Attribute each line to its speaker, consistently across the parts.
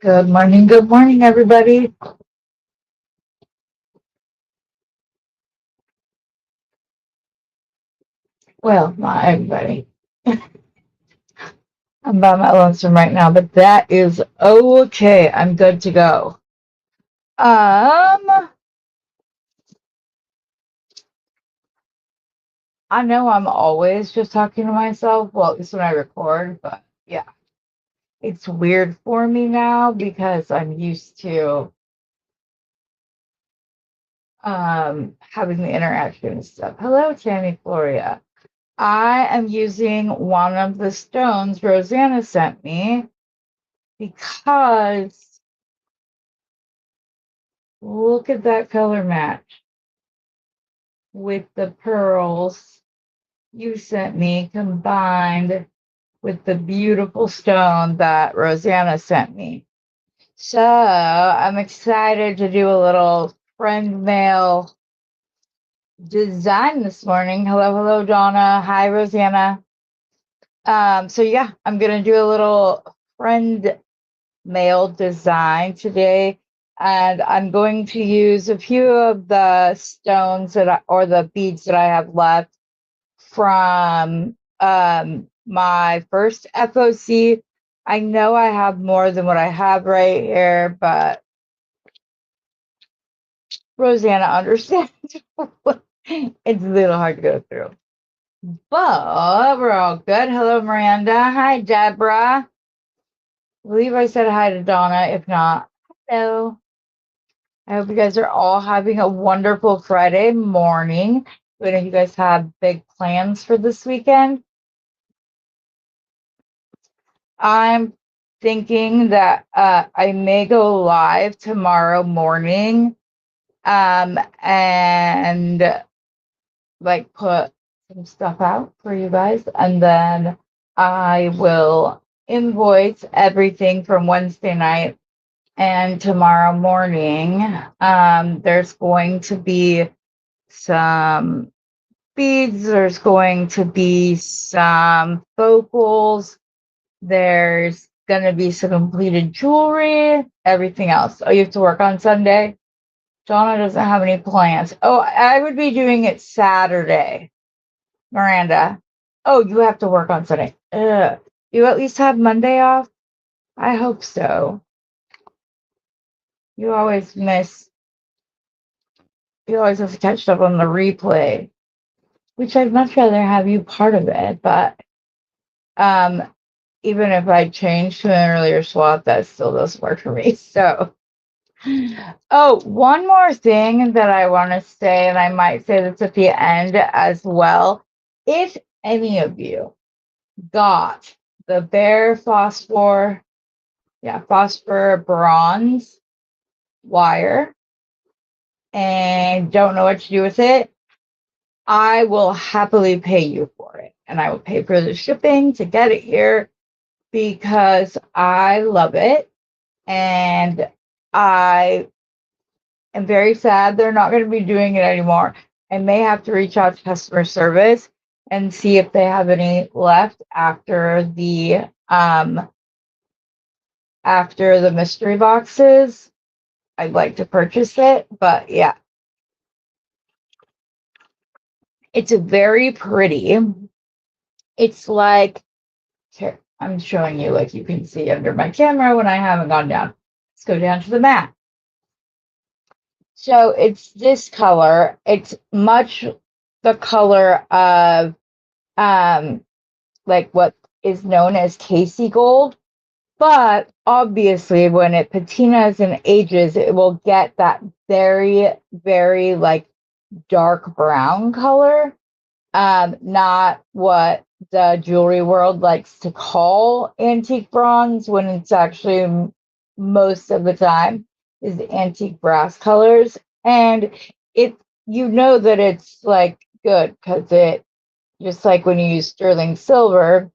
Speaker 1: Good morning, everybody. Well, not everybody. I'm by my lonesome right now, but that is okay. I'm good to go. I know I'm always just talking to myself, well, at least when I record, but yeah, it's weird for me now because I'm used to having the interaction and stuff. Hello, Tammy Floria. I am using one of the stones Rosanna sent me because look at that color match with the pearls you sent me combined with the beautiful stone that Rosanna sent me. So I'm excited to do a little friend mail design this morning. Hello, Donna. Hi, Rosanna. So yeah, I'm gonna do a little friend mail design today, and I'm going to use a few of the stones or the beads that I have left from my first FOC. I know I have more than what I have right here, but Rosanna understands. It's a little hard to go through. But we're all good. Hello, Miranda. Hi, Deborah. I believe I said hi to Donna. If not, hello. I hope you guys are all having a wonderful Friday morning. I know you guys have big plans for this weekend. I'm thinking that I may go live tomorrow morning and like put some stuff out for you guys, and then I will invoice everything from Wednesday night and tomorrow morning. There's going to be some beads, there's going to be some focals, there's going to be some completed jewelry, everything else. Oh, you have to work on Sunday? Donna doesn't have any plans. Oh, I would be doing it Saturday. Miranda. Oh, you have to work on Sunday. Ugh. You at least have Monday off? I hope so. You always have to catch up on the replay, which I'd much rather have you part of it, but even if I change to an earlier swap, that still doesn't work for me. So oh, one more thing that I want to say, and I might say this at the end as well. If any of you got the Bare Phosphor bronze wire and don't know what to do with it, I will happily pay you for it. And I will pay for the shipping to get it here because I love it. And I am very sad they're not going to be doing it anymore. I may have to reach out to customer service and see if they have any left after the mystery boxes. I'd like to purchase it, but yeah. It's very pretty. It's like, here, I'm showing you, like you can see under my camera when I haven't gone down. Let's go down to the mat. So it's this color. It's much the color of like what is known as Casey gold. But obviously when it patinas and ages, it will get that very, very like dark brown color. Not what the jewelry world likes to call antique bronze, when it's actually most of the time is antique brass colors. And you know that it's like good because it, just like when you use sterling silver,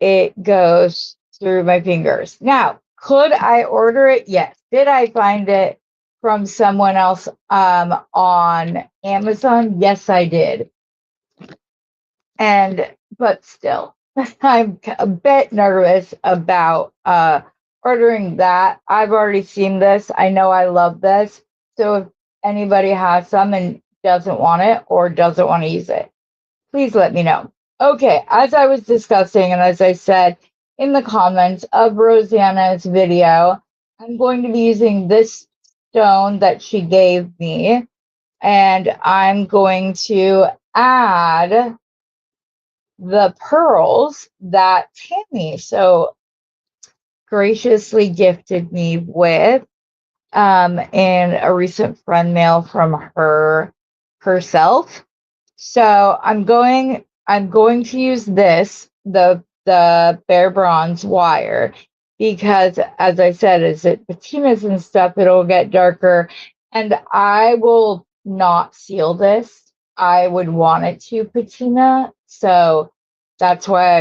Speaker 1: it goes through my fingers. Now, could I order it? Yes. Did I find it from someone else on Amazon? Yes, I did. But still, I'm a bit nervous about ordering that. I've already seen this. I know I love this. So if anybody has some and doesn't want it or doesn't want to use it, please let me know. Okay, as I was discussing, and as I said in the comments of Rosanna's video, I'm going to be using this stone that she gave me, and I'm going to add the pearls that Tammy so graciously gifted me with in a recent friend mail from her herself. So I'm going to use this, the bare bronze wire, because as I said, as it patinas and stuff, it'll get darker, and I will not seal this. I would want it to patina, so that's why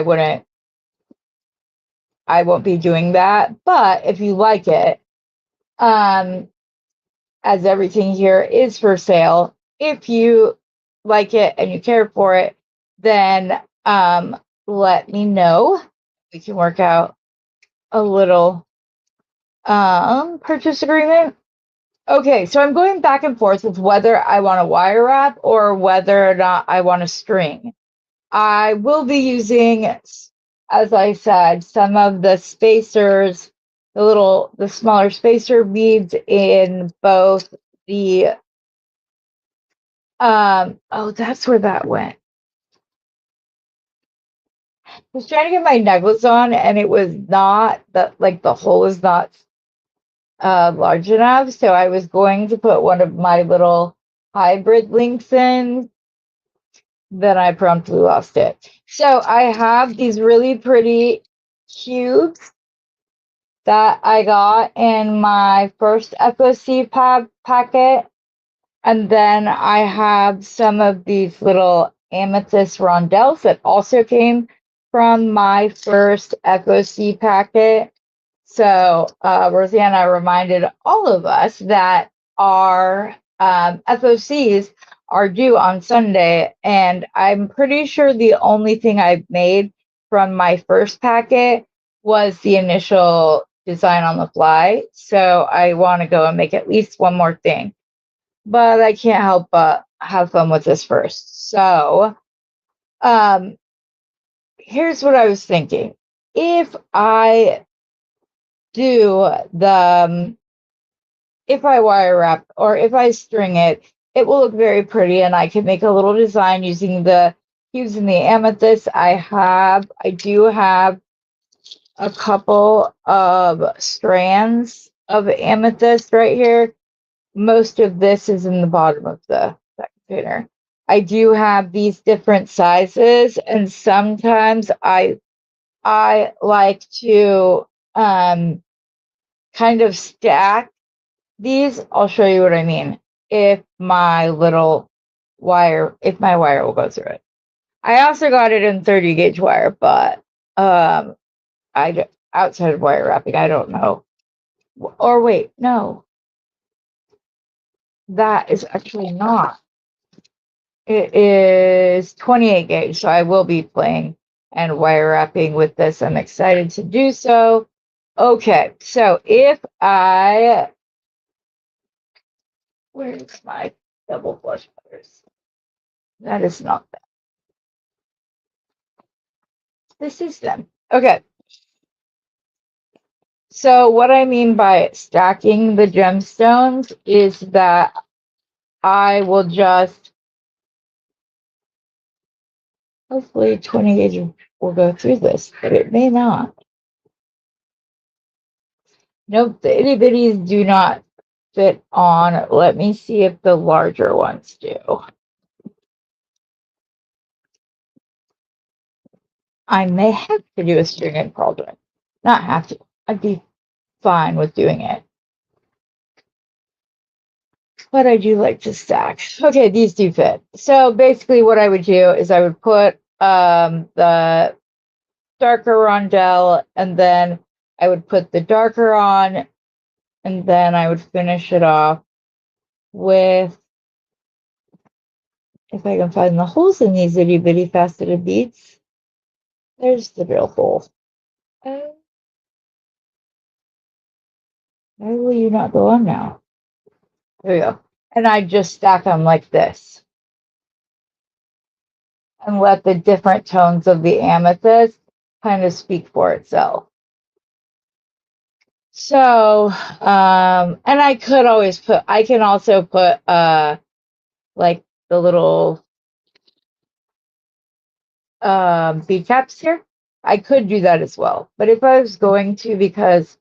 Speaker 1: I won't be doing that. But if you like it, as everything here is for sale, if you like it and you care for it, then let me know. We can work out a little purchase agreement. Okay, so I'm going back and forth with whether I want a wire wrap or whether or not I want a string. I will be using, as I said, some of the spacers, the smaller spacer beads in both the, oh, that's where that went. I was trying to get my necklace on and it was not, like the hole is not large enough. So I was going to put one of my little hybrid links in, then I promptly lost it. So I have these really pretty cubes that I got in my first FOC packet. And then I have some of these little amethyst rondelles that also came from my first FOC packet. So Rosanna reminded all of us that our FOCs are due on Sunday, and I'm pretty sure the only thing I've made from my first packet was the initial design on the fly. So I want to go and make at least one more thing, but I can't help but have fun with this first. So here's what I was thinking. If I do if I wire wrap or if I string it, it will look very pretty, and I can make a little design using the cubes and the amethyst. I do have a couple of strands of amethyst right here. Most of this is in the bottom of that container. I do have these different sizes, and sometimes I like to kind of stack these. I'll show you what I mean. If my wire will go through it. I also got it in 30 gauge wire, but outside of wire wrapping, I don't know. Or wait, no. That is actually not. It is 28 gauge, so I will be playing and wire wrapping with this. I'm excited to do so. Okay, so where's my double flush cutters? That is not that. This is them. Okay. So what I mean by stacking the gemstones is that I will just, hopefully 20 gauge will go through this, but it may not. Nope, the itty bitties do not fit on. Let me see if the larger ones do. I may have to do a string project. Not have to. I'd be fine with doing it. But I do like to stack. Okay, these do fit. So basically what I would do is I would put the darker rondelle, and then I would put the darker on, and then I would finish it off with if I can find the holes in these itty bitty faceted beads. There's the real hole. Why will you not go on now? There we go. And I just stack them like this and let the different tones of the amethyst kind of speak for itself. So, and I could always put, I can also put, like the little, bead caps here. I could do that as well. But if I was going to, because,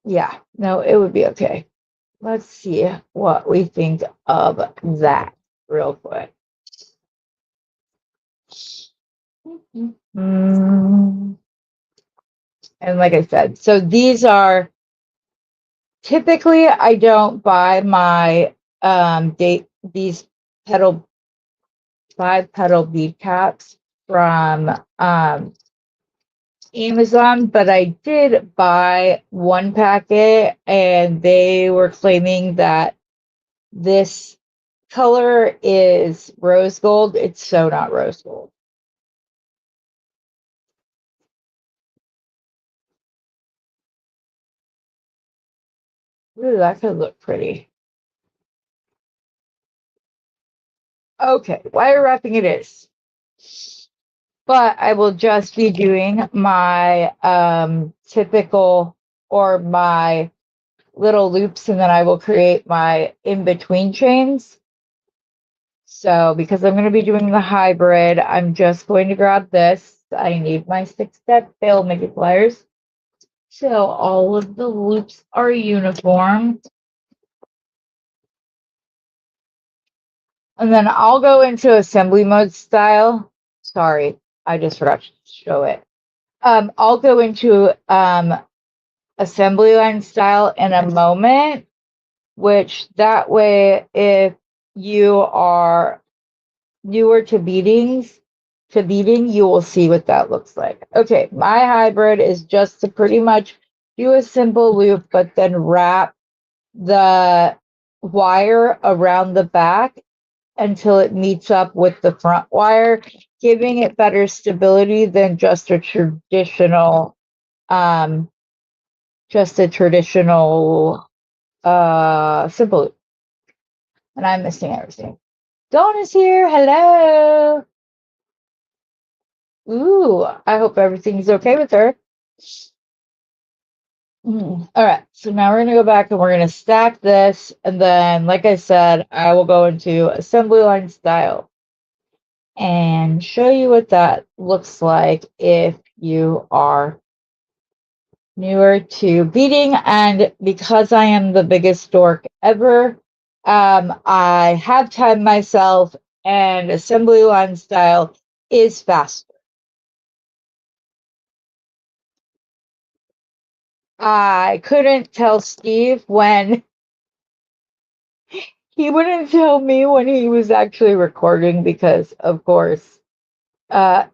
Speaker 1: yeah, no, it would be okay. Let's see what we think of that real quick. And like I said, so these are typically I don't buy my these petal 5-petal bead caps from Amazon, but I did buy one packet and they were claiming that this color is rose gold. It's so not rose gold. Ooh, that could look pretty. Okay, wire wrapping it is. But I will just be doing my typical or my little loops, and then I will create my in-between chains. So because I'm going to be doing the hybrid, I'm just going to grab this. I need my 6-step fail multipliers. So all of the loops are uniform. And then I'll go into assembly mode style. Sorry, I just forgot to show it. I'll go into assembly line style in a moment, which that way, if you are newer to beading, you will see what that looks like. Okay, my hybrid is just to pretty much do a simple loop, but then wrap the wire around the back until it meets up with the front wire, giving it better stability than just a traditional simple loop. And I'm missing everything. Dawn is here. Hello. Ooh, I hope everything's okay with her. All right, so now we're gonna go back and we're gonna stack this, and then, like I said, I will go into assembly line style and show you what that looks like if you are newer to beading. And because I am the biggest dork ever, I have timed myself, and assembly line style is faster. I couldn't tell Steve when he wouldn't tell me when he was actually recording because, of course, I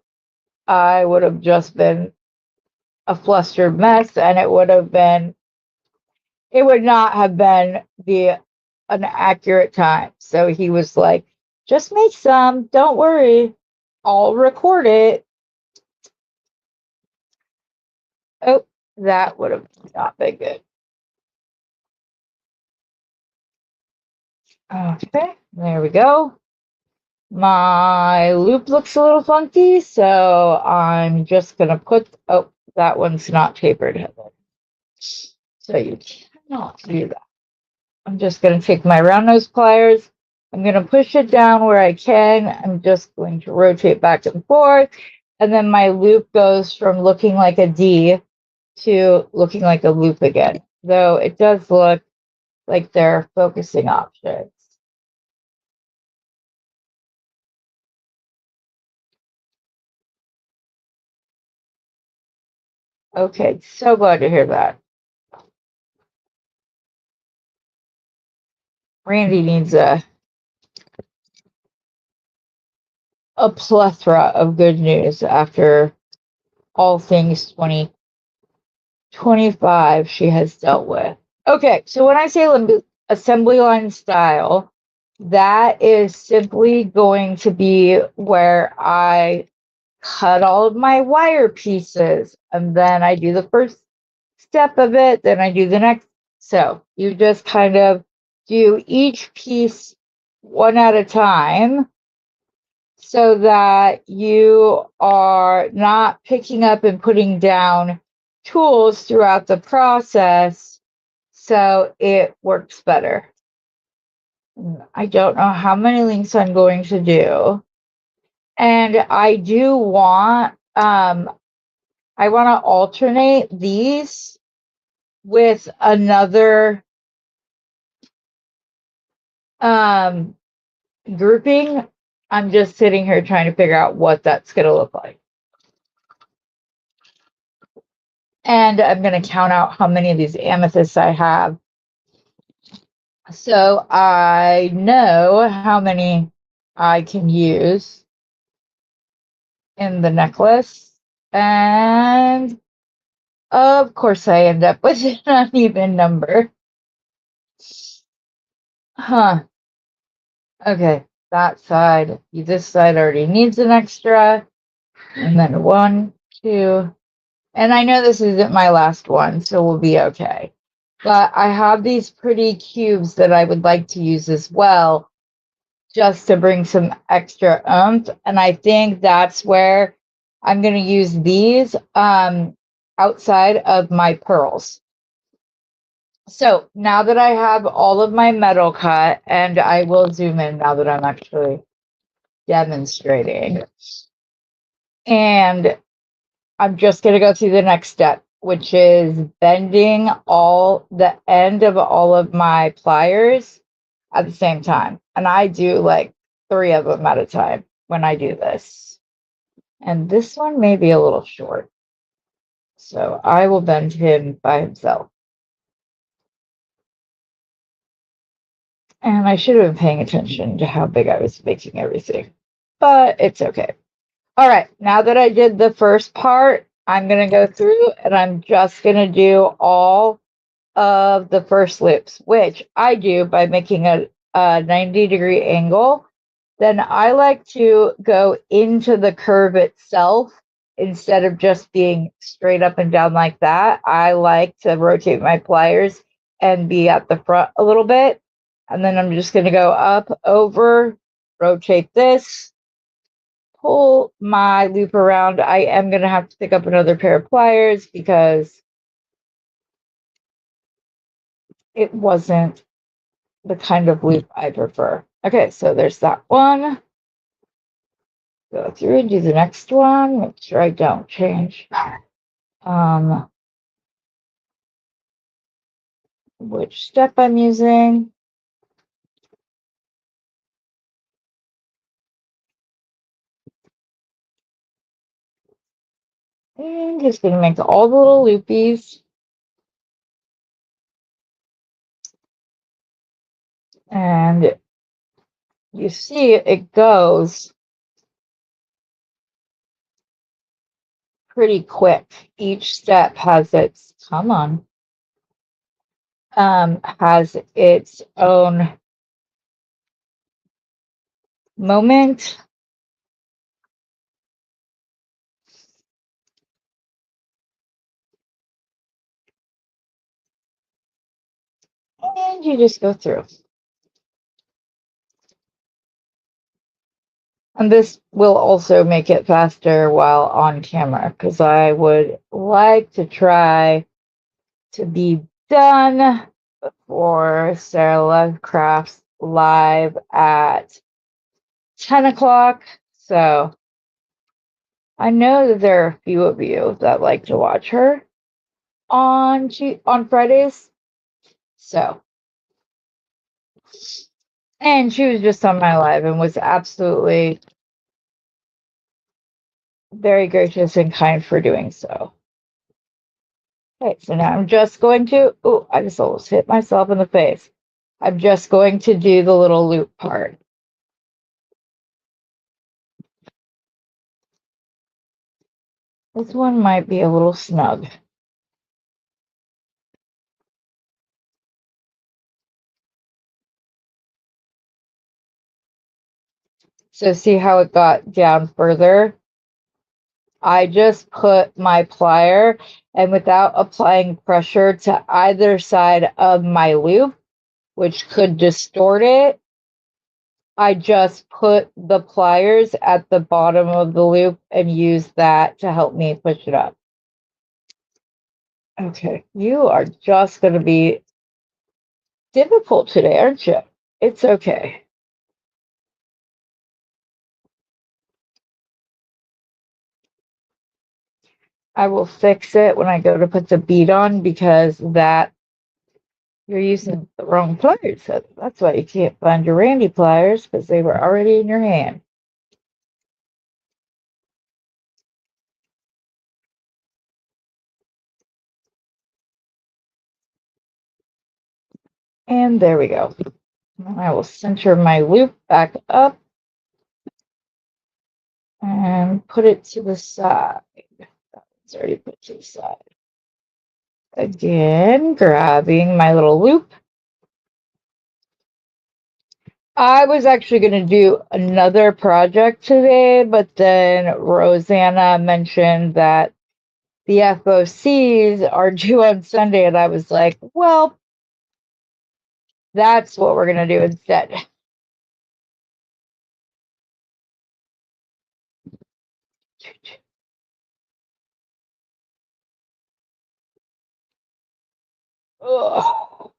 Speaker 1: would have just been a flustered mess, and it would not have been an accurate time. So he was like, just make some, don't worry, I'll record it. Oh, that would have not been good. Okay, there we go. My loop looks a little funky, so I'm just gonna put, oh, that one's not tapered. So you cannot do that. I'm just gonna take my round nose pliers. I'm gonna push it down where I can. I'm just going to rotate back and forth. And then my loop goes from looking like a D to looking like a loop again. Though it does look like they're focusing options. Okay, so glad to hear that. Randee needs a plethora of good news after all things 2025 she has dealt with. Okay, so when I say assembly line style, that is simply going to be where I cut all of my wire pieces, and then I do the first step of it, then I do the next. So you just kind of do each piece one at a time so that you are not picking up and putting down tools throughout the process, so it works better. I don't know how many links I'm going to do. And I do want, I want to alternate these with another grouping. I'm just sitting here trying to figure out what that's going to look like. And I'm going to count out how many of these amethysts I have, so I know how many I can use in the necklace. And of course I end up with an uneven number. Huh. Okay, that side. This side already needs an extra. And then 1, 2. And I know this isn't my last one, so we'll be okay. But I have these pretty cubes that I would like to use as well, just to bring some extra oomph. And I think that's where I'm going to use these outside of my pearls. So now that I have all of my metal cut, and I will zoom in now that I'm actually demonstrating, and I'm just going to go through the next step, which is bending all the end of all of my pliers at the same time. And I do like 3 of them at a time when I do this. And this one may be a little short, so I will bend him by himself. And I should have been paying attention to how big I was making everything, but it's okay. All right, now that I did the first part, I'm going to go through and I'm just going to do all of the first loops, which I do by making a 90-degree angle. Then I like to go into the curve itself instead of just being straight up and down like that. I like to rotate my pliers and be at the front a little bit. And then I'm just going to go up, over, rotate this, pull my loop around. I am going to have to pick up another pair of pliers because it wasn't the kind of loop I prefer. Okay, so there's that one. Go through and do the next one. Make sure I don't change which step I'm using. And just going to make all the little loopies. And you see it goes pretty quick. Each step has its, come on, has its own moment. And you just go through. And this will also make it faster while on camera, because I would like to try to be done before Sarah Lovecraft's live at 10 o'clock. So I know that there are a few of you that like to watch her on Fridays. So, and she was just on my live and was absolutely very gracious and kind for doing so. Okay, so now I'm just going to, oh, I just almost hit myself in the face. I'm just going to do the little loop part. This one might be a little snug. So see how it got down further? I just put my plier, and without applying pressure to either side of my loop, which could distort it, I just put the pliers at the bottom of the loop and used that to help me push it up. Okay, you are just going to be difficult today, aren't you? It's okay. I will fix it when I go to put the bead on, because that you're using the wrong pliers. That's why you can't find your Randee pliers, because they were already in your hand. And there we go. I will center my loop back up and put it to the side. It's already put to the side. Again, grabbing my little loop. I was actually going to do another project today, but then Rosanna mentioned that the FOCs are due on Sunday, and I was like, well, that's what we're going to do instead. Ugh.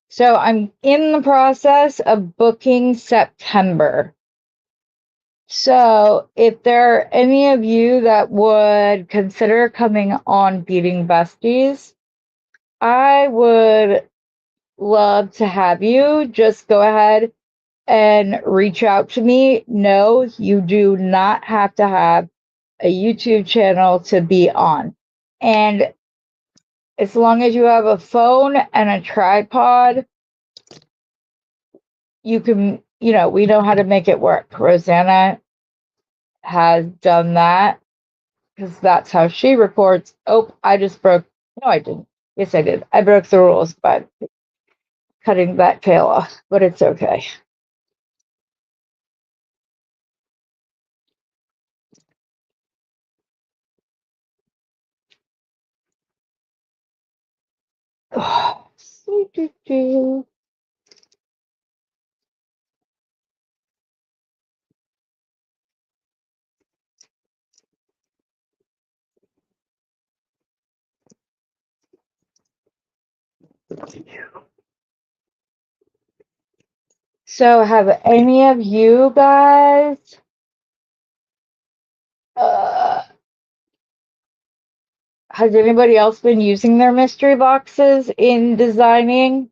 Speaker 1: So I'm in the process of booking September. So if there are any of you that would consider coming on Beading Besties, I would love to have you. Just go ahead and reach out to me. No, you do not have to have a YouTube channel to be on. And as long as you have a phone and a tripod, you can, we know how to make it work. Rosanna has done that, because that's how she records. Oh, I just broke. No, I didn't. Yes, I did. I broke the rules by cutting that tail off, but it's okay. So, have any of you guys has anybody else been using their mystery boxes in designing?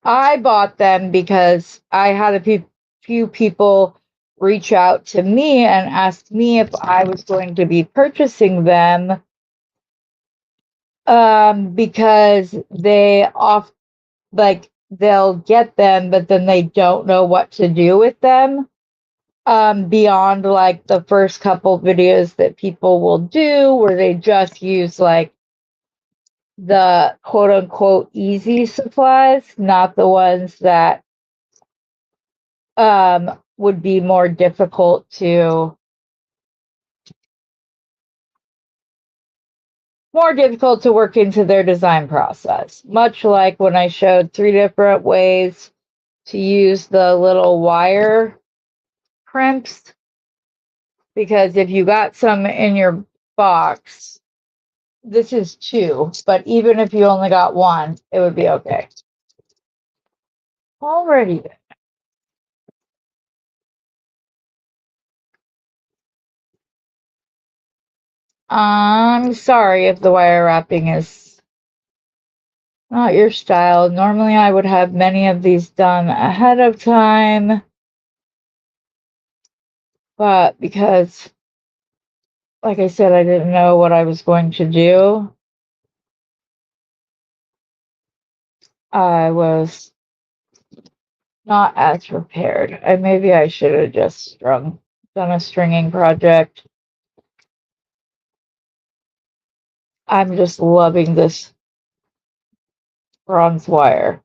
Speaker 1: I bought them because I had a few people reach out to me and ask me if I was going to be purchasing them, because they'll get them, but then they don't know what to do with them. Beyond like the first couple videos that people will do where they just use like the quote unquote easy supplies, not the ones that would be more difficult to work into their design process. Much like when I showed 3 different ways to use the little wire crimps, because if you got some in your box, this is 2, but even if you only got 1, it would be okay. Alrighty then. I'm sorry if the wire wrapping is not your style. Normally I would have many of these done ahead of time, but because, like I said, I didn't know what I was going to do, I was not as prepared. Maybe I should have just done a stringing project. I'm just loving this bronze wire.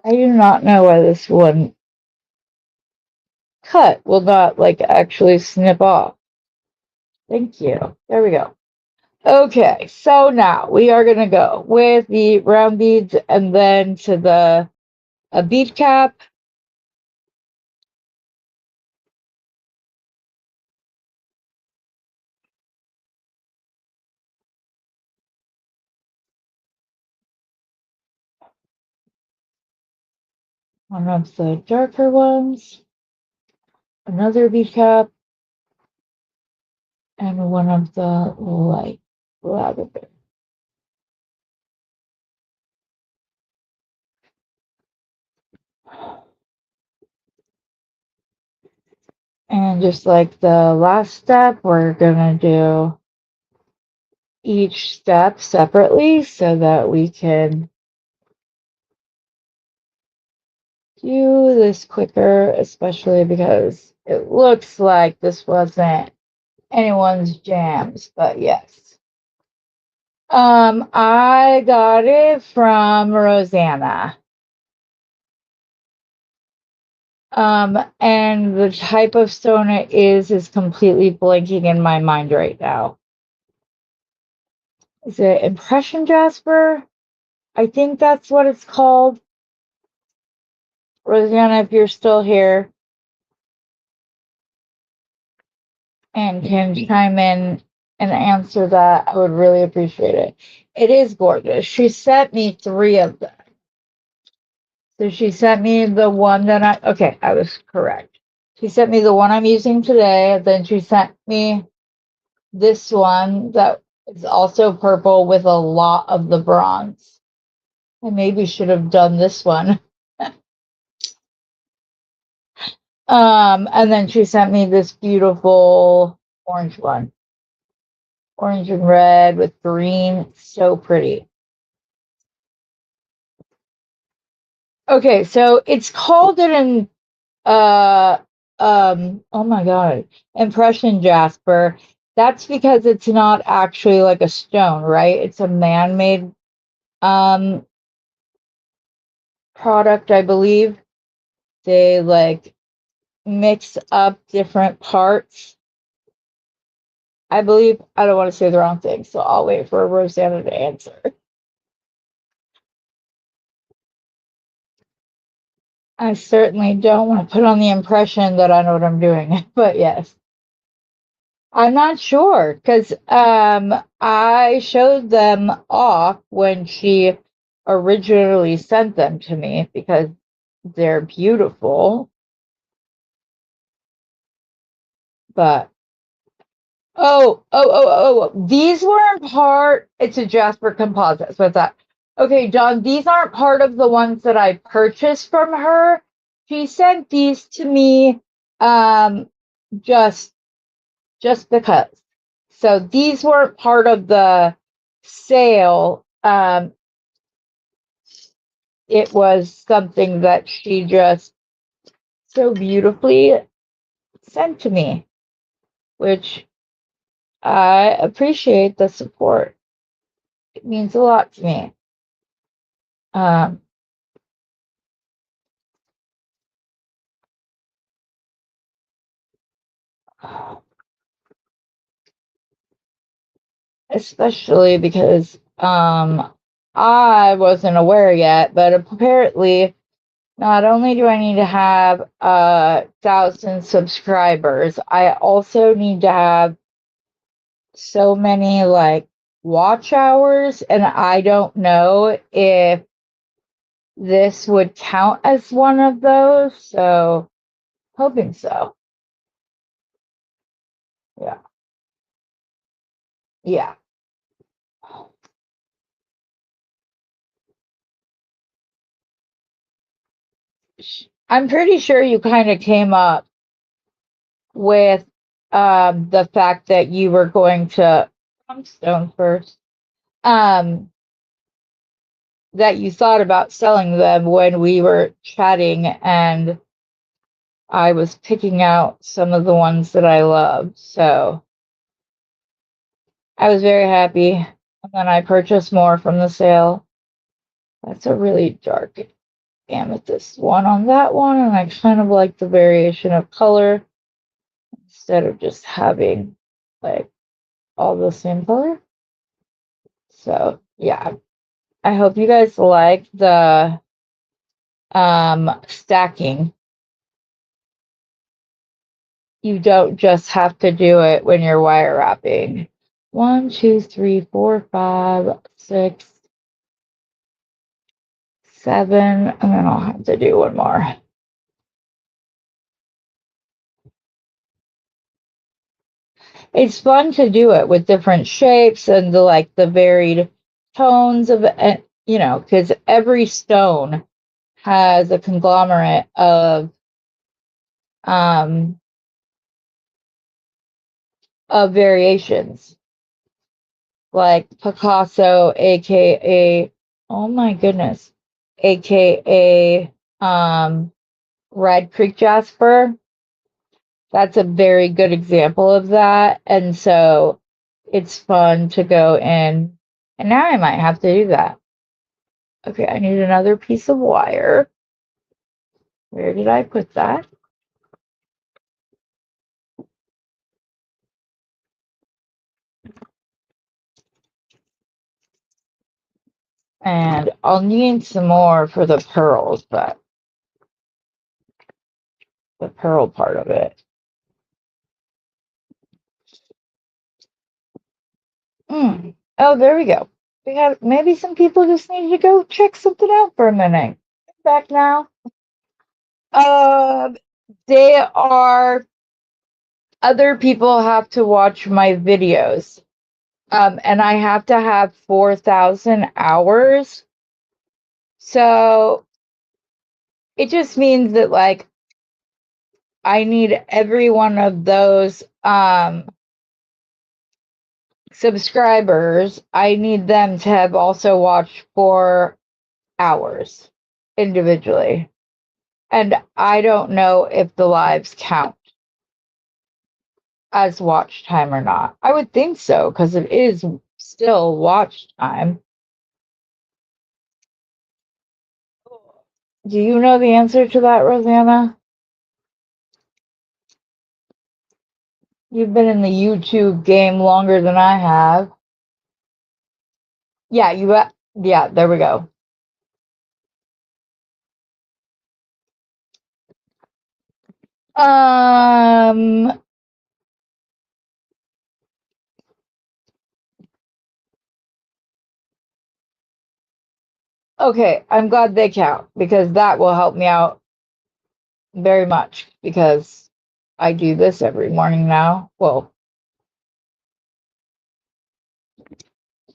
Speaker 1: I do not know why this one cut will not like actually snip off. Thank you. There we go. Okay, so now we are going to go with the round beads and then to the bead cap. One of the darker ones, another bead cap, and one of the light lavender. And just like the last step, we're going to do each step separately so that we can do this quicker, especially because it looks like this wasn't anyone's jams, but yes. I got it from Rosanna. And the type of stone it is completely blanking in my mind right now. Is it impression jasper? I think that's what it's called. Rosanna, if you're still here and can chime in and answer that, I would really appreciate it. It is gorgeous. She sent me 3 of them. So she sent me the one that I was correct. She sent me the one I'm using today. Then she sent me this one that is also purple with a lot of the bronze. I maybe should have done this one. And then she sent me this beautiful orange one. Orange and red with green. So pretty. Okay, so it's called an oh my god, impression jasper. That's because it's not actually like a stone, right? It's a man-made product, I believe. They like mix up different parts. I believe. I don't want to say the wrong thing, so I'll wait for Rosanna to answer. I certainly don't want to put on the impression that I know what I'm doing, but yes. I'm not sure because I showed them off when she originally sent them to me because they're beautiful. But these weren't part. It's a Jasper composite. What's that? Okay, John, these aren't part of the ones that I purchased from her. She sent these to me just because. So these weren't part of the sale. It was something that she just so beautifully sent to me, which I appreciate the support. It means a lot to me. Especially because I wasn't aware yet, but apparently not only do I need to have 1,000 subscribers, I also need to have so many like watch hours, and I don't know if this would count as one of those. So Hoping so. Yeah. Yeah. I'm pretty sure you kind of came up with the fact that you were going to stone first. That you thought about selling them when we were chatting, and I was picking out some of the ones that I love. So I was very happy. And then I purchased more from the sale. That's a really dark amethyst one on that one, and I kind of like the variation of color instead of just having like all the same color. So yeah, I hope you guys like the stacking. You don't just have to do it when you're wire wrapping. 1, 2, 3, 4, 5, 6, 7, and then I'll have to do one more. It's fun to do it with different shapes and the varied tones of it, you know, because every stone has a conglomerate of variations, like Picasso, aka, oh my goodness, aka Red Creek Jasper. That's a very good example of that. And so it's fun to go in. And now I might have to do that. Okay, I need another piece of wire. Where did I put that? And I'll need some more for the pearls, but the pearl part of it. Oh, there we go. We have maybe some people just need to go check something out for a minute. Back now. They are other people have to watch my videos. And I have to have 4,000 hours. So it just means that like I need every one of those subscribers. I need them to have also watched 4 hours individually. And I don't know if the lives count as watch time or not. I would think so, because it is still watch time. Do you know the answer to that, Rosanna? You've been in the YouTube game longer than I have. Yeah, yeah, there we go. Okay, I'm glad they count, because that will help me out very much, because I do this every morning now. Well,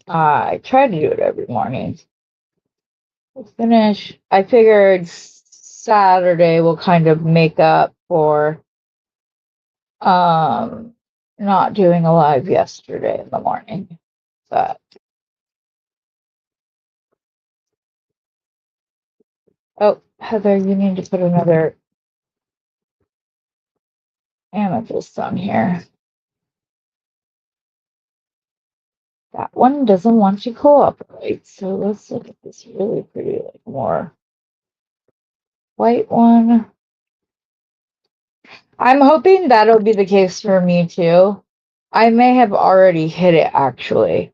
Speaker 1: I try to do it every morning. We'll finish. I figured Saturday will kind of make up for not doing a live yesterday in the morning. But oh, Heather, you need to put another amethyst on here. That one doesn't want to cooperate. So let's look at this really pretty, like more white one. I'm hoping that'll be the case for me too. I may have already hit it actually.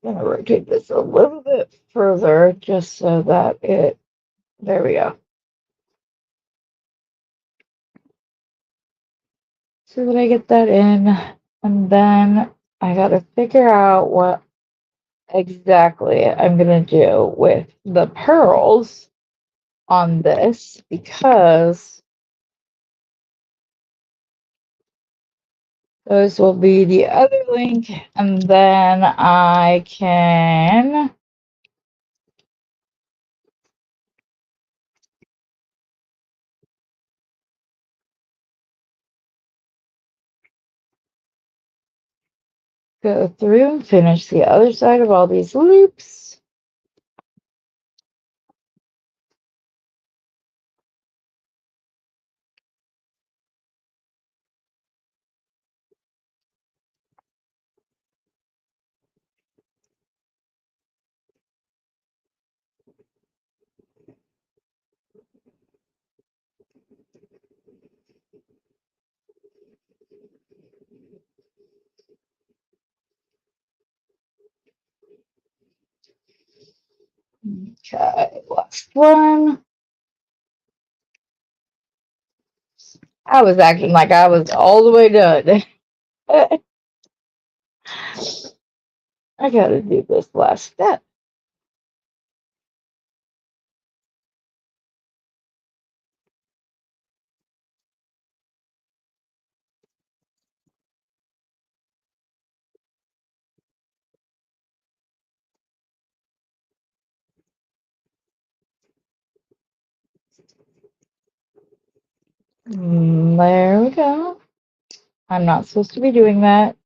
Speaker 1: I'm gonna rotate this a little bit further just so that there we go. so that I get that in. And then I gotta figure out what exactly I'm gonna do with the pearls on this, because those will be the other link, and then I can go through and finish the other side of all these loops. Okay, last one. I was acting like I was all the way done. I gotta do this last step. There we go. I'm not supposed to be doing that.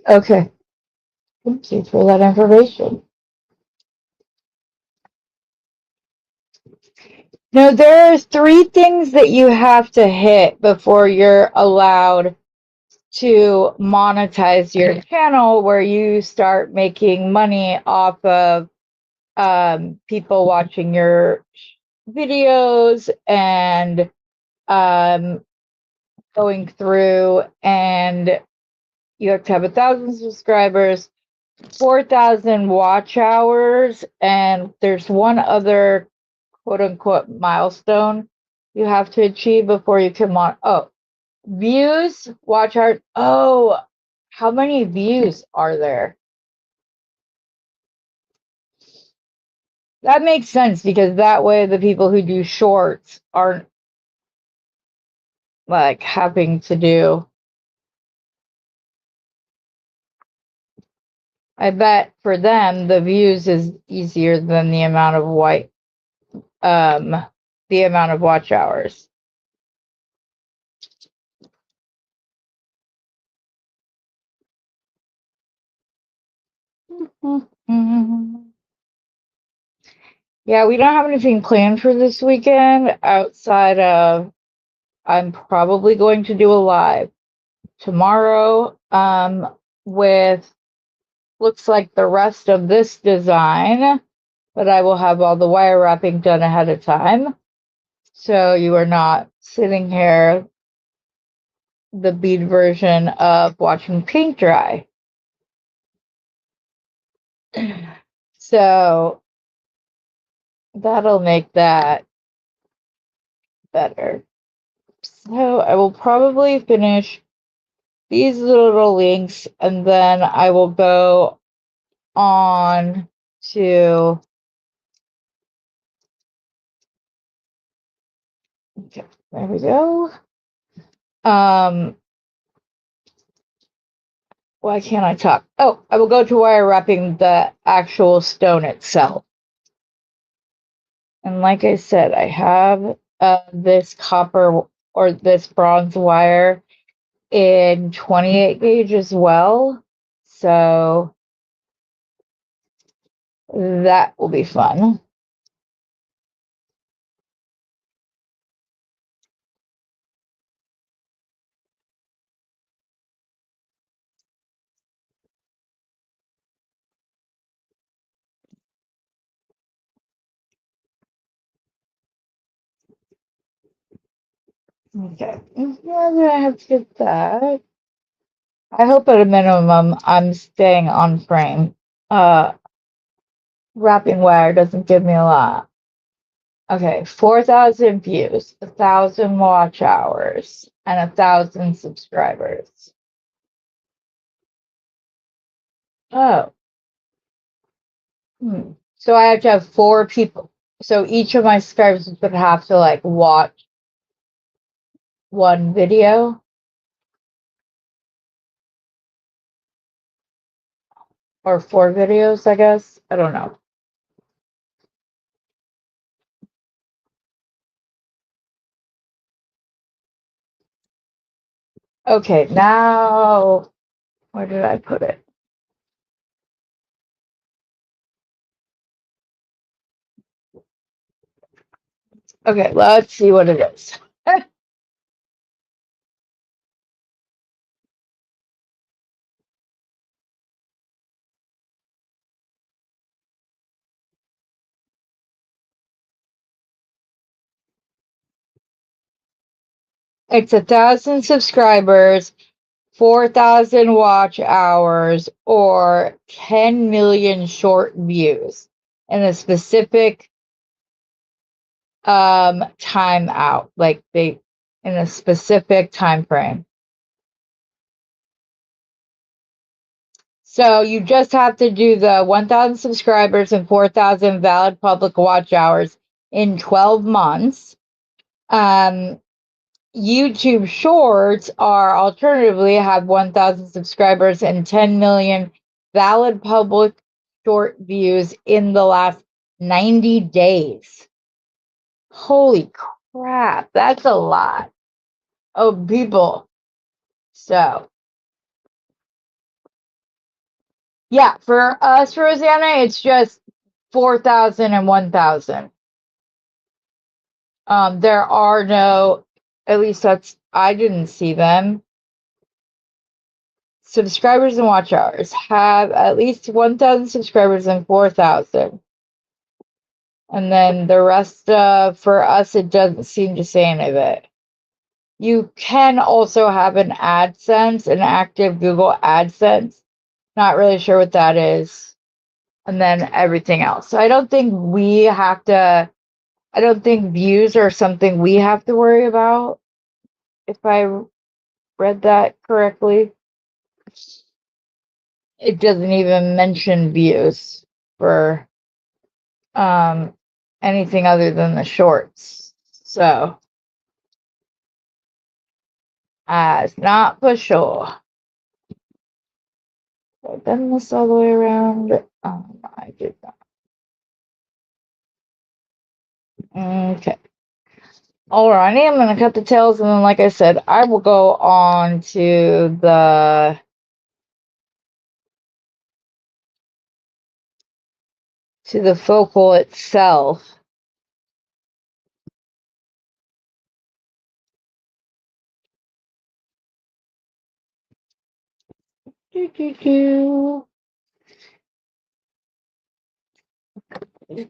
Speaker 1: Okay. Thank you for that information. No, there are 3 things that you have to hit before you're allowed to monetize your channel, where you start making money off of people watching your videos and going through, and you have to have 1,000 subscribers, 4,000 watch hours, and there's one other quote unquote milestone you have to achieve before you can views, watch hours. Oh, how many views are there? That makes sense, because that way the people who do shorts aren't like having to do. I bet for them the views is easier than the amount of the amount of watch hours. Yeah, we don't have anything planned for this weekend outside of, I'm probably going to do a live tomorrow with, looks like, the rest of this design, but I will have all the wire wrapping done ahead of time. So you are not sitting here, the bead version of watching paint dry. So that'll make that better. So I will probably finish these little links, and then I will go on to, okay, there we go. Why can't I talk? Oh, I will go to wire wrapping the actual stone itself. And like I said, I have this copper or this bronze wire in 28 gauge as well. So that will be fun. Okay, why do I have to get that? I hope at a minimum I'm staying on frame. Wrapping wire doesn't give me a lot. Okay, 4,000 views, 1,000 watch hours, and 1,000 subscribers. Oh. So I have to have 4 people. So each of my subscribers would have to like watch one video or 4 videos, I guess. I don't know. Okay, now where did I put it? Okay, let's see what it is. It's 1,000 subscribers, 4,000 watch hours, or 10 million short views in a specific time out, like they in a specific time frame. So you just have to do the 1,000 subscribers and 4,000 valid public watch hours in 12 months. YouTube Shorts are alternatively have 1,000 subscribers and 10 million valid public short views in the last 90 days. Holy crap, that's a lot of people. So, yeah, for us, Rosanna, it's just 4,000 and 1,000. There are no, at least I didn't see them. Subscribers and watch hours have at least 1,000 subscribers and 4,000. And then the rest, for us, it doesn't seem to say any of it. You can also have an active Google AdSense. Not really sure what that is. And then everything else. So I don't think views are something we have to worry about, if I read that correctly. It doesn't even mention views for anything other than the shorts. So it's not for sure. I've done this all the way around. I did not. Okay. Alrighty, I'm gonna cut the tails, and then, like I said, I will go on to the focal itself.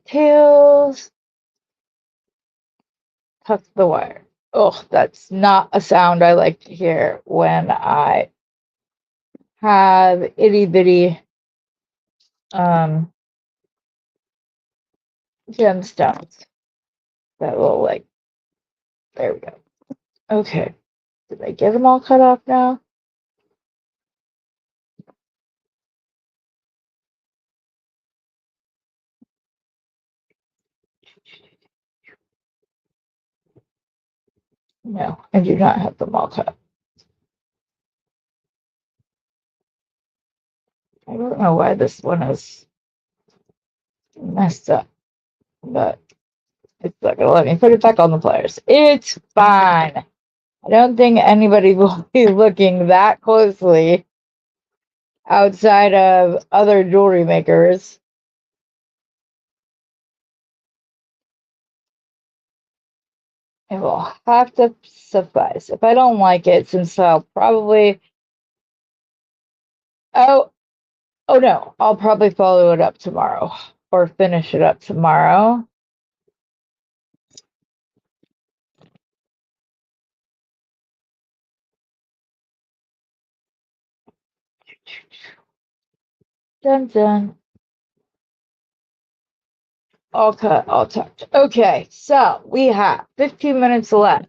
Speaker 1: Tails. Cut the wire. Oh, that's not a sound I like to hear when I have itty bitty gemstones that will like, there we go. Okay, did I get them all cut off now? No, I do not have them all cut. I don't know why this one is messed up, but It's not gonna let me put it back on the pliers. It's fine. I don't think anybody will be looking that closely outside of other jewelry makers. It will have to suffice. If I don't like it, since I'll probably... Oh no, I'll probably follow it up tomorrow or finish it up tomorrow. Dun dun. All cut, all tucked. Okay, so we have 15 minutes left.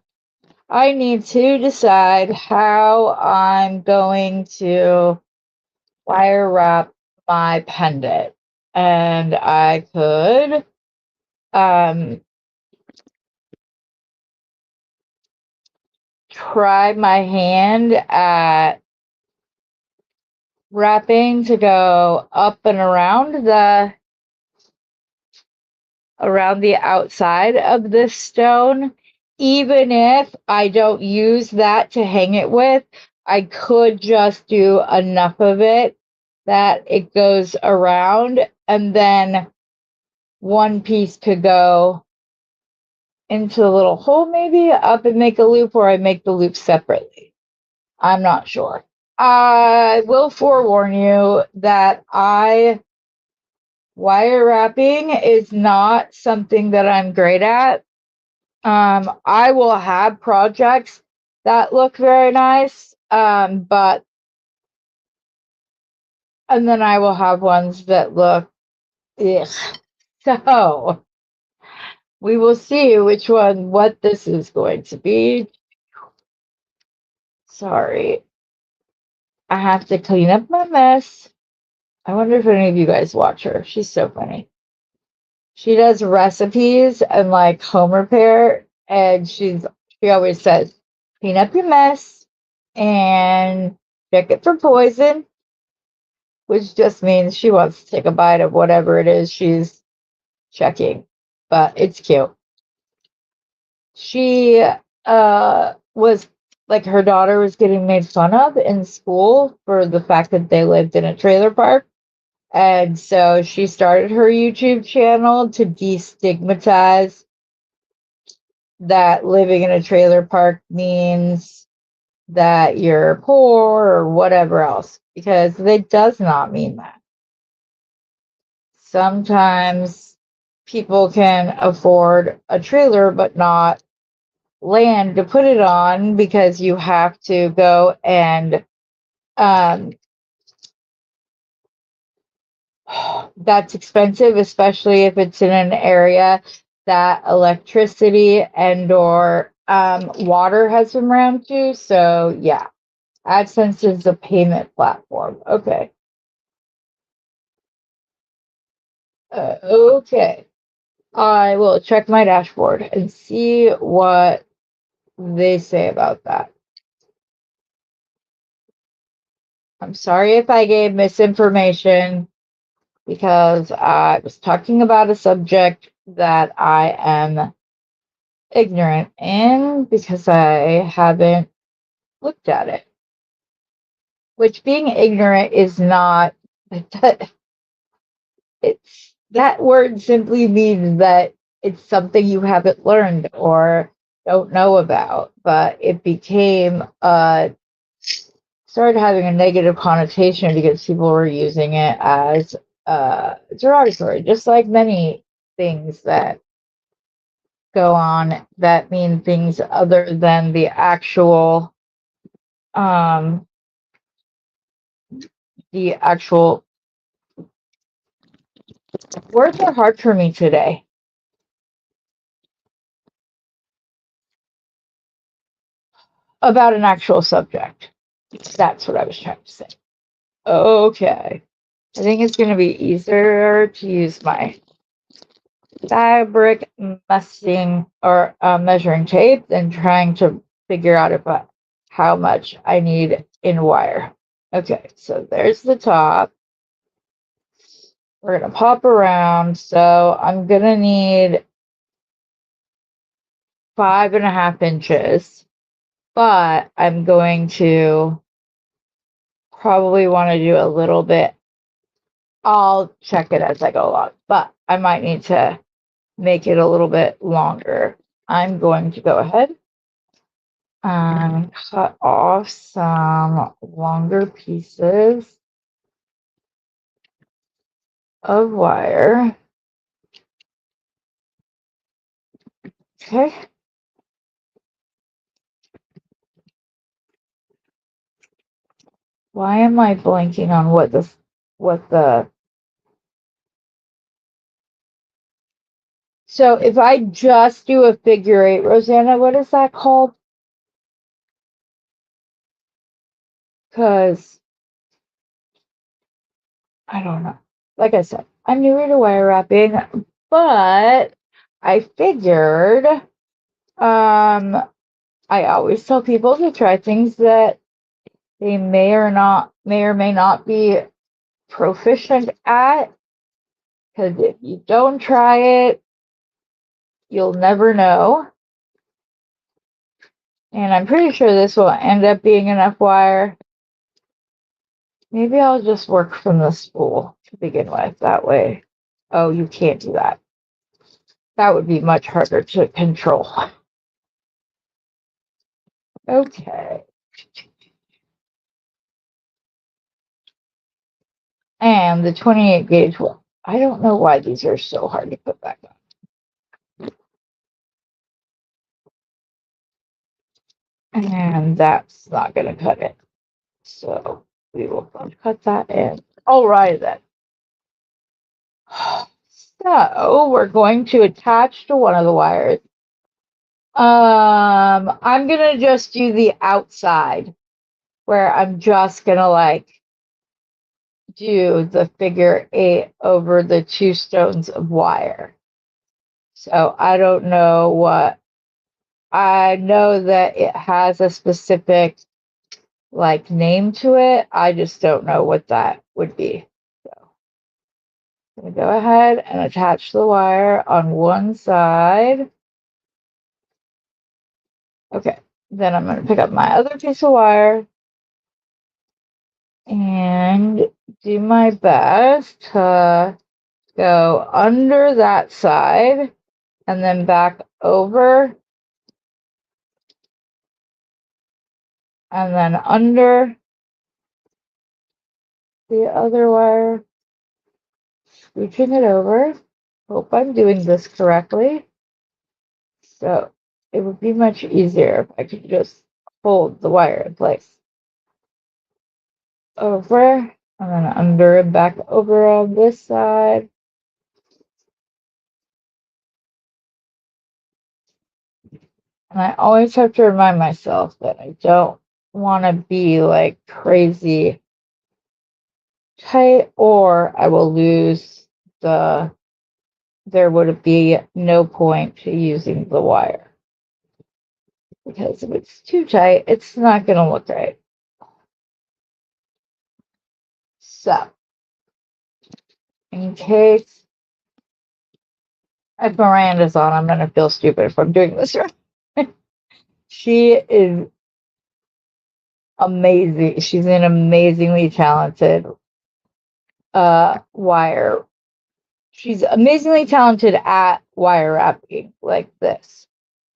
Speaker 1: I need to decide how I'm going to wire wrap my pendant. And I could try my hand at wrapping to go up and around the outside of this stone. Even if I don't use that to hang it with, I could just do enough of it that it goes around, and then one piece could go into the little hole, maybe up and make a loop, or I make the loop separately. I'm not sure. I will forewarn you that wire wrapping is not something that I'm great at. I will have projects that look very nice, and then I will have ones that look, ugh. So we will see what this is going to be. Sorry, I have to clean up my mess. I wonder if any of you guys watch her. She's so funny. She does recipes and like home repair, and she always says, clean up your mess and check it for poison, which just means she wants to take a bite of whatever it is she's checking. But it's cute. She was like, her daughter was getting made fun of in school for the fact that they lived in a trailer park. And so she started her YouTube channel to destigmatize that living in a trailer park means that you're poor or whatever else, because it does not mean that. Sometimes people can afford a trailer but not land to put it on, because you have to go and that's expensive, especially if it's in an area that electricity and or water has been ran to. So yeah, AdSense is a payment platform. Okay. Okay. I will check my dashboard and see what they say about that. I'm sorry if I gave misinformation, because I was talking about a subject that I am ignorant in because I haven't looked at it. Which, being ignorant is not, it's, that word simply means that it's something you haven't learned or don't know about, but it became started having a negative connotation because people were using it as derogatory, just like many things that go on that mean things other than the actual the actual words are hard for me today. About an actual subject. That's what I was trying to say. Okay. I think it's going to be easier to use my fabric measuring or measuring tape than trying to figure out how much I need in wire. Okay, so there's the top. We're going to pop around. So I'm going to need 5.5 inches, but I'm going to probably want to do a little bit. I'll check it as I go along, but I might need to make it a little bit longer. I'm going to go ahead and cut off some longer pieces of wire. Okay. Why am I blanking on what the so if I just do a figure eight, Rosanna, what is that called? Because I don't know. Like I said, I'm newer to wire wrapping, but I figured I always tell people to try things that they may or may not be proficient at, because if you don't try it, you'll never know. And I'm pretty sure this will end up being enough wire. Maybe I'll just work from the spool to begin with. That way. Oh, you can't do that. That would be much harder to control. Okay. And the 28 gauge one. I don't know why these are so hard to put back on. And that's not going to cut it. So we will cut that in. All right then. So we're going to attach to one of the wires. I'm gonna just do the outside where I'm just gonna like do the figure eight over the 2 stones of wire. So I don't know what, I know that it has a specific like name to it. I just don't know what that would be. So I'm gonna go ahead and attach the wire on one side. Okay, then I'm gonna pick up my other piece of wire and do my best to go under that side and then back over and then under the other wire, scooching it over. Hope I'm doing this correctly. So it would be much easier if I could just hold the wire in place. Over and then under and back over on this side. And I always have to remind myself that I don't want to be like crazy tight or I will lose there would be no point to using the wire. Because if it's too tight, it's not going to look right. So, in case if Miranda's on, I'm going to feel stupid if I'm doing this right. She is amazing. She's an amazingly talented wire. She's amazingly talented at wire wrapping like this,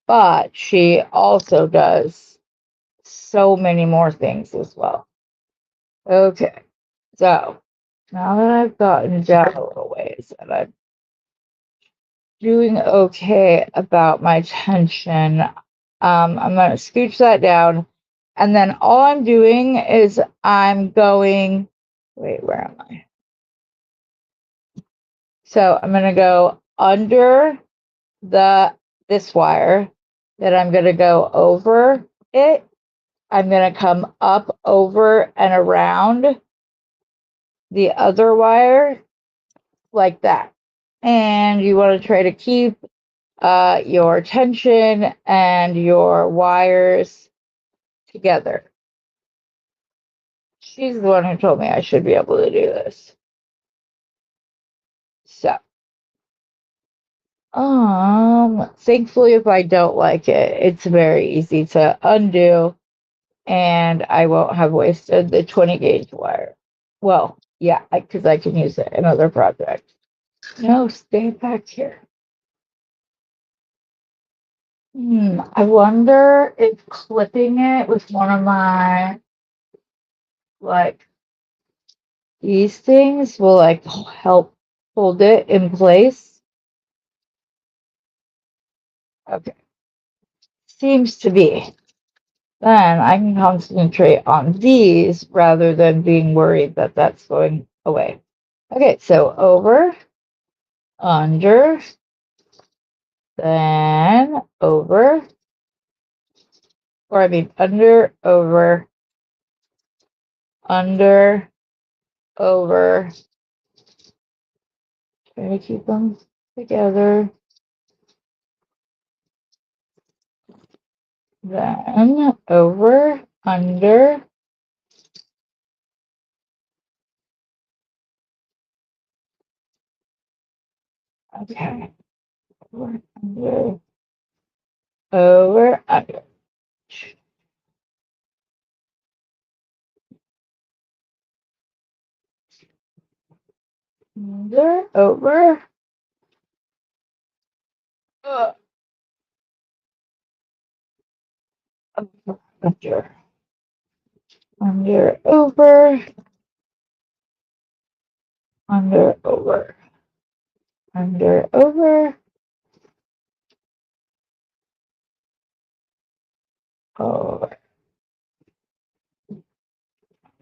Speaker 1: but she also does so many more things as well. Okay, so now that I've gotten down a little ways and I'm doing okay about my tension, I'm going to scooch that down. And then all I'm doing is I'm going, wait, where am I? So I'm going to go under this wire, then I'm going to go over it. I'm going to come up over and around the other wire like that. And you want to try to keep your tension and your wires together. She's the one who told me I should be able to do this. So, Thankfully, if I don't like it, it's very easy to undo, and I won't have wasted the 20 gauge wire. Well, yeah, because I can use it in other projects. No, stay back here. I wonder if clipping it with one of my, like, these things will, like, help hold it in place. Okay. Seems to be. Then I can concentrate on these rather than being worried that that's going away. Okay, so over, under, then over, or I mean under, over, under, over. Try to keep them together. Then over, under. Okay. Over, under, over, under. Under, over. Under, under, over, under, over, under, over, over,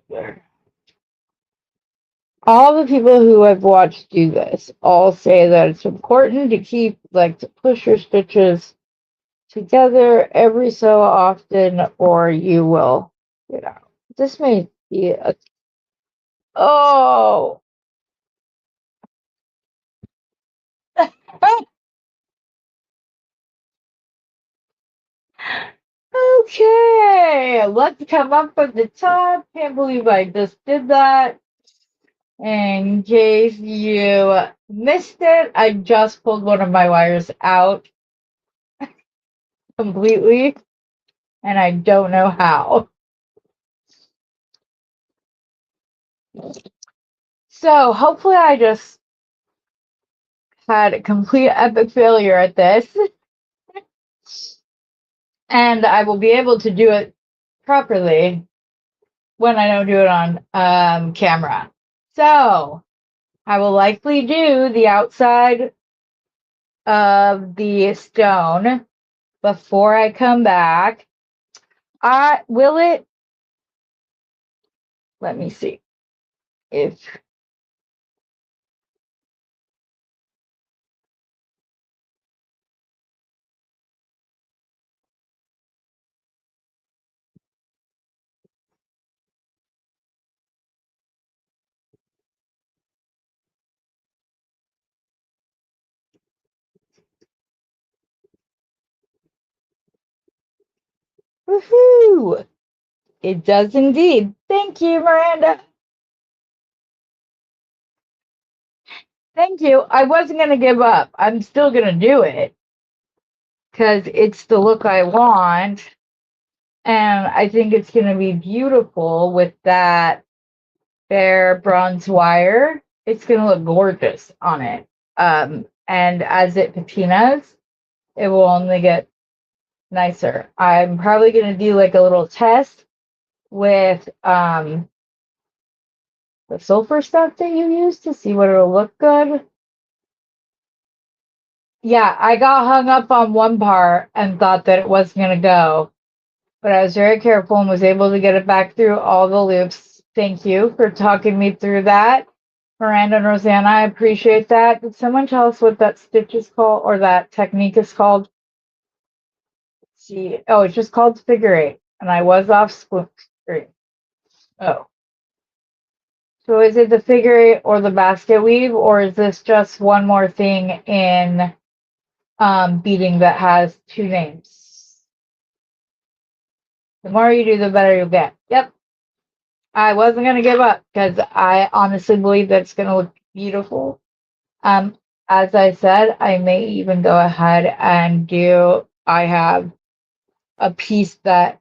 Speaker 1: there. All the people who I've watched do this all say that it's important to keep, like, to push your stitches together every so often, or you will, this may be a, oh, okay, let's come up with the top. Can't believe I just did that. In case you missed it, I just pulled one of my wires out completely, and I don't know how. So hopefully I just had a complete epic failure at this, and I will be able to do it properly when I don't do it on camera. So I will likely do the outside of the stone before I come back. Will it? Let me see if. Woohoo! It does indeed. Thank you, Miranda. Thank you. I wasn't going to give up. I'm still going to do it because it's the look I want. And I think it's going to be beautiful with that fair bronze wire. It's going to look gorgeous on it. And as it patinas, it will only get nicer. I'm probably going to do like a little test with the sulfur stuff that you use to see what it'll look good. Yeah, I got hung up on one part and thought that it wasn't going to go, but I was very careful and was able to get it back through all the loops. Thank you for talking me through that, Miranda and Rosanna. I appreciate that. Did someone tell us what that stitch is called, or that technique is called? Let's see. Oh, it's just called figure eight, and I was off screen. Oh. So is it the figure eight or the basket weave, or is this just one more thing in beading that has two names? The more you do, the better you'll get. Yep. I wasn't going to give up because I honestly believe that it's going to look beautiful. As I said, I may even go ahead and I have a piece that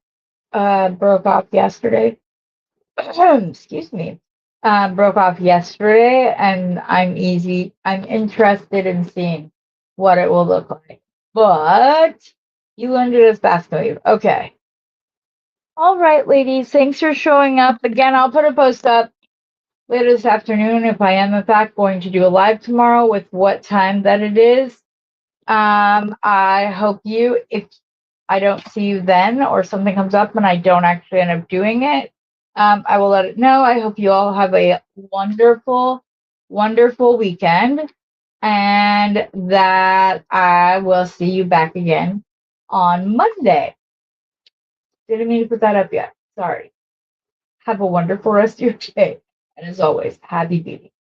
Speaker 1: broke off yesterday. Excuse me. Broke off yesterday, and I'm interested in seeing what it will look like. But you learned it as basket weave. Okay. All right, ladies. Thanks for showing up. Again, I'll put a post up later this afternoon if I am in fact going to do a live tomorrow with what time that it is. I hope if I don't see you then or something comes up and I don't actually end up doing it, I will let it know. I hope you all have a wonderful, wonderful weekend and that I will see you back again on Monday. Didn't mean to put that up yet. Sorry. Have a wonderful rest of your day. And as always, happy beading.